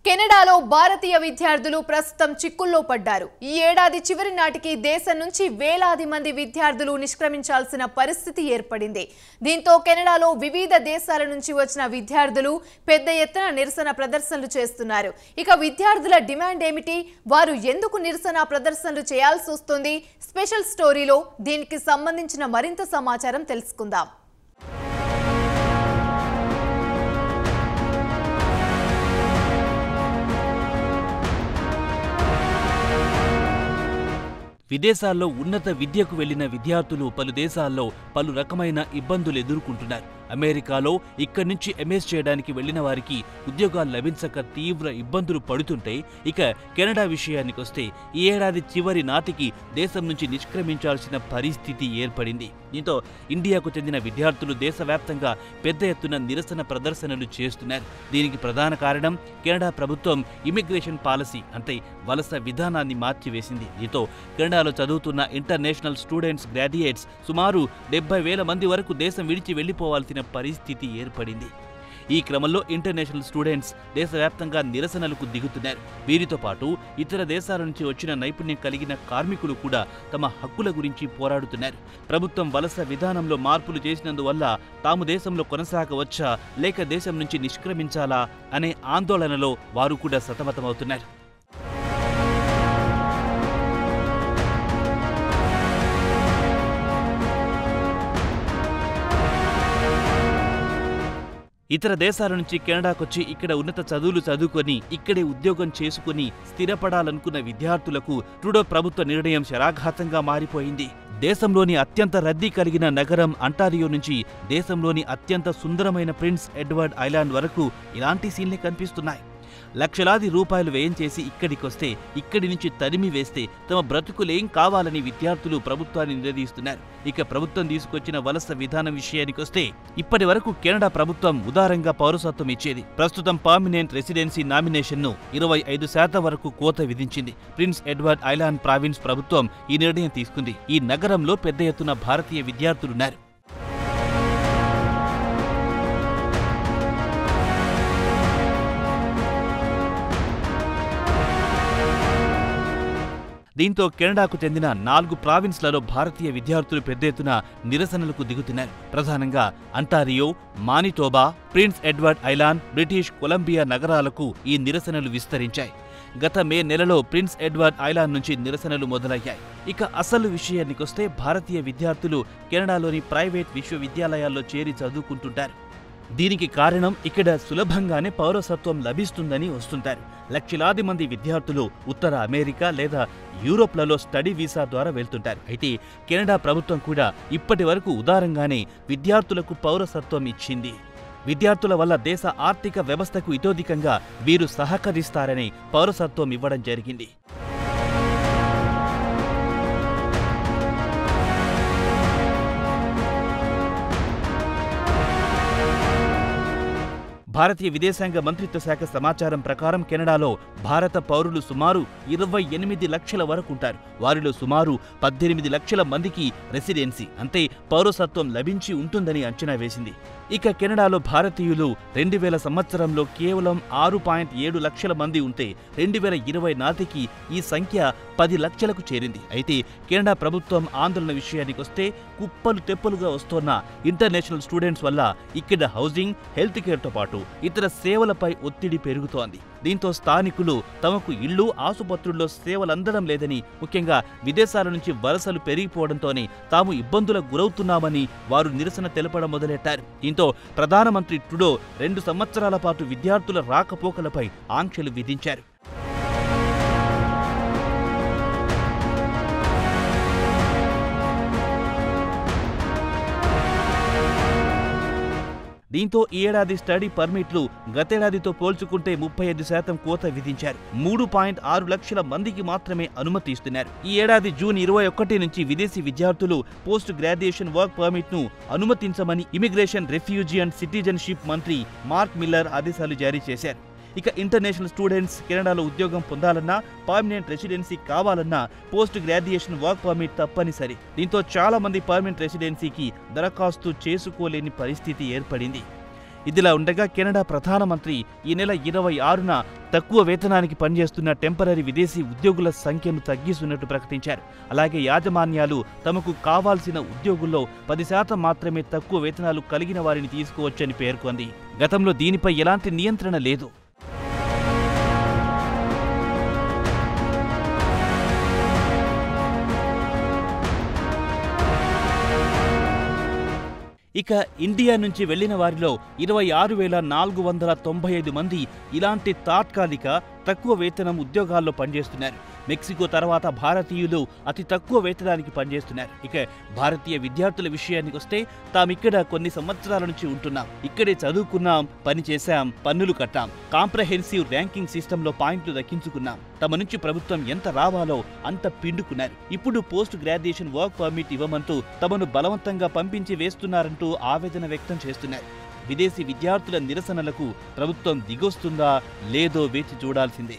కెనడాలో భారతీయ విద్యార్థులు ప్రస్తుతం చిక్కుల్లో పడ్డారు. ఈ ఏడాది చివరి నాటికి దేశం నుంచి వేలాది మంది విద్యార్థులు నిష్క్రమించాల్సిన పరిస్థితి ఏర్పడింది. దీంతో కెనడాలో వివిధ దేశాల నుంచి వచ్చిన విద్యార్థులు పెద్ద ఎత్తున నిరసన ప్రదర్శనలు చేస్తున్నారు. ఇక విద్యార్థుల డిమాండ్ ఏమిటి? వారు ఎందుకు నిరసన ప్రదర్శనలు చేయాల్సి వస్తుంది? స్పెషల్ స్టోరీలో దీనికి సంబంధించిన మరింత సమాచారం తెలుసుకుందాం. విదేశాల్లో ఉన్నత విద్యకు వెళ్లిన విద్యార్థులు పలు దేశాల్లో పలు రకమైన ఇబ్బందులు ఎదుర్కొంటున్నారు. అమెరికాలో ఇక్కడి నుంచి ఎంఎస్ చేయడానికి వెళ్లిన వారికి ఉద్యోగాలు లభించక తీవ్ర ఇబ్బందులు పడుతుంటే, ఇక కెనడా విషయానికి వస్తే ఈ ఏడాది చివరి నాటికి దేశం నుంచి నిష్క్రమించాల్సిన పరిస్థితి ఏర్పడింది. దీంతో ఇండియాకు చెందిన విద్యార్థులు దేశవ్యాప్తంగా పెద్ద ఎత్తున నిరసన ప్రదర్శనలు చేస్తున్నారు. దీనికి ప్రధాన కారణం కెనడా ప్రభుత్వం ఇమిగ్రేషన్ పాలసీ అంటే వలస విధానాన్ని మార్చివేసింది. దీంతో కెనడాలో చదువుతున్న ఇంటర్నేషనల్ స్టూడెంట్స్ గ్రాడ్యుయేట్స్ సుమారు 70,000 మంది వరకు దేశం విడిచి వెళ్లిపోవాల్సిన పరిస్థితి ఏర్పడింది. ఈ క్రమంలో ఇంటర్నేషనల్ స్టూడెంట్స్ దేశవ్యాప్తంగా నిరసనలకు దిగుతున్నారు. వీరితో పాటు ఇతర దేశాల నుంచి వచ్చిన నైపుణ్యం కలిగిన కార్మికులు కూడా తమ హక్కుల గురించి పోరాడుతున్నారు. ప్రభుత్వం వలస విధానంలో మార్పులు చేసినందువల్ల తాము దేశంలో కొనసాగవచ్చా లేక దేశం నుంచి నిష్క్రమించాలా అనే ఆందోళనలో వారు కూడా సతమతమవుతున్నారు. ఇతర దేశాల నుంచి కెనడాకొచ్చి ఇక్కడ ఉన్నత చదువులు చదువుకొని ఇక్కడే ఉద్యోగం చేసుకుని స్థిరపడాలనుకున్న విద్యార్థులకు ట్రూడో ప్రభుత్వ నిర్ణయం శరాఘాతంగా మారిపోయింది. దేశంలోని అత్యంత రద్దీ కలిగిన నగరం అంటారియో నుంచి దేశంలోని అత్యంత సుందరమైన ప్రిన్స్ ఎడ్వర్డ్ ఐలాండ్ వరకు ఇలాంటి సీన్లే కనిపిస్తున్నాయి. లక్షలాది రూపాయలు వ్యయం చేసి ఇక్కడికొస్తే ఇక్కడి నుంచి తరిమి వేస్తే తమ బ్రతుకులేం కావాలని విద్యార్థులు ప్రభుత్వాన్ని నిలదీస్తున్నారు. ఇక ప్రభుత్వం తీసుకొచ్చిన వలస విధానం విషయానికొస్తే ఇప్పటి వరకు కెనడా ప్రభుత్వం ఉదారంగా పౌరసత్వం ఇచ్చేది. ప్రస్తుతం పర్మనెంట్ రెసిడెన్సీ నామినేషన్ను 25% వరకు కోత విధించింది. ప్రిన్స్ ఎడ్వర్డ్ ఐలాండ్ ప్రావిన్స్ ప్రభుత్వం ఈ నిర్ణయం తీసుకుంది. ఈ నగరంలో పెద్ద ఎత్తున భారతీయ విద్యార్థులున్నారు. దీంతో కెనడాకు చెందిన 4 ప్రావిన్స్లలో భారతీయ విద్యార్థులు పెద్ద ఎత్తున నిరసనలకు దిగుతున్నారు. ప్రధానంగా Ontario, Manitoba, prince Edward island, British Columbia నగరాలకు ఈ నిరసనలు విస్తరించాయి. గత మే నెలలో ప్రిన్స్ ఎడ్వర్డ్ ఐలాండ్ నుంచి నిరసనలు మొదలయ్యాయి. ఇక అసలు విషయానికొస్తే భారతీయ విద్యార్థులు కెనడాలోని ప్రైవేట్ విశ్వవిద్యాలయాల్లో చేరి చదువుకుంటుంటారు. దీనికి కారణం ఇక్కడ సులభంగానే పౌరసత్వం లభిస్తుందని వస్తుంటారు. లక్షలాది మంది విద్యార్థులు ఉత్తర అమెరికా లేదా యూరోప్లలో స్టడీ వీసా ద్వారా వెళ్తుంటారు. అయితే కెనడా ప్రభుత్వం కూడా ఇప్పటి వరకు ఉదారంగానే విద్యార్థులకు పౌరసత్వం ఇచ్చింది. విద్యార్థుల వల్ల దేశ ఆర్థిక వ్యవస్థకు ఇతోధికంగా వీరు సహకరిస్తారని పౌరసత్వం ఇవ్వడం జరిగింది. భారతీయ విదేశాంగ మంత్రిత్వ శాఖ సమాచారం ప్రకారం కెనడాలో భారత పౌరులు సుమారు 28 లక్షల వరకు ఉంటారు. వారిలో సుమారు 18 లక్షల మందికి రెసిడెన్సీ అంటే పౌరసత్వం లభించి ఉంటుందని అంచనా వేసింది. ఇక కెనడాలో భారతీయులు 2000 సంవత్సరంలో కేవలం 6.7 లక్షల మంది ఉంటే 2020 నాటికి ఈ సంఖ్య 10 లక్షలకు చేరింది. అయితే కెనడా ప్రభుత్వం ఆందోళన విషయానికొస్తే కుప్పలు తెప్పలుగా వస్తోన్న ఇంటర్నేషనల్ స్టూడెంట్స్ వల్ల ఇక్కడ హౌసింగ్, హెల్త్ కేర్తో పాటు ఇతర సేవలపై ఒత్తిడి పెరుగుతోంది. దీంతో స్థానికులు తమకు ఇళ్లు, ఆసుపత్రుల్లో సేవలందడం లేదని, ముఖ్యంగా విదేశాల నుంచి వలసలు పెరిగిపోవడంతోనే తాము ఇబ్బందులకు గురవుతున్నామని వారు నిరసన తెలపడం మొదలెట్టారు. దీంతో ప్రధానమంత్రి ట్రూడో 2 సంవత్సరాల పాటు విద్యార్థుల రాకపోకలపై ఆంక్షలు విధించారు. దీంతో ఈ ఏడాది స్టడీ పర్మిట్లు గతేడాదితో పోల్చుకుంటే 35% కోత విధించారు. 3.6 లక్షల మందికి మాత్రమే అనుమతి ఇస్తున్నారు. ఈ ఏడాది జూన్ 21 నుంచి విదేశీ విద్యార్థులు పోస్ట్ గ్రాడ్యుయేషన్ వర్క్ పర్మిట్ను అనుమతించమని ఇమిగ్రేషన్, రెఫ్యూజీ అండ్ సిటిజన్షిప్ మంత్రి మార్క్ మిల్లర్ ఆదేశాలు జారీ చేశారు. ఇక ఇంటర్నేషనల్ స్టూడెంట్స్ కెనడాలో ఉద్యోగం పొందాలన్నా, పర్మనెంట్ రెసిడెన్సీ కావాలన్నా పోస్ట్ గ్రాడ్యుయేషన్ వర్క్ పర్మిట్ తప్పనిసరి. దీంతో చాలా మంది పర్మనెంట్ రెసిడెన్సీకి దరఖాస్తు చేసుకోలేని పరిస్థితి ఏర్పడింది. ఇదిలా ఉండగా కెనడా ప్రధానమంత్రి ఈ నెల 26న తక్కువ వేతనానికి పనిచేస్తున్న టెంపరరీ విదేశీ ఉద్యోగుల సంఖ్యను తగ్గిస్తున్నట్టు ప్రకటించారు. అలాగే యాజమాన్యాలు తమకు కావాల్సిన ఉద్యోగుల్లో 10% మాత్రమే తక్కువ వేతనాలు కలిగిన వారిని తీసుకోవచ్చని పేర్కొంది. గతంలో దీనిపై ఎలాంటి నియంత్రణ లేదు. ఇక ఇండియా నుంచి వెళ్లిన వారిలో 26,495 మంది ఇలాంటి తాత్కాలిక తక్కువ వేతనం ఉద్యోగాల్లో పనిచేస్తున్నారు. మెక్సికో తర్వాత భారతీయులు అతి తక్కువ వేతనానికి పనిచేస్తున్నారు. ఇక భారతీయ విద్యార్థుల విషయానికి వస్తే తామిక్కడ కొన్ని సంవత్సరాల నుంచి ఉంటున్నాం, ఇక్కడే చదువుకున్నాం, పని చేశాం, పన్నులు కట్టాం, కాంప్రహెన్సివ్ ర్యాంకింగ్ సిస్టంలో పాయింట్లు దక్కించుకున్నాం, తమ నుంచి ప్రభుత్వం ఎంత రావాలో అంత పిండుకున్నారు. ఇప్పుడు పోస్ట్ గ్రాడ్యుయేషన్ వర్క్ పర్మిట్ ఇవ్వమంటూ తమను బలవంతంగా పంపించి వేస్తున్నారంటూ ఆవేదన వ్యక్తం చేస్తున్నారు. విదేశీ విద్యార్థుల నిరసనలకు ప్రభుత్వం దిగొస్తుందా లేదో వేచి చూడాల్సిందే.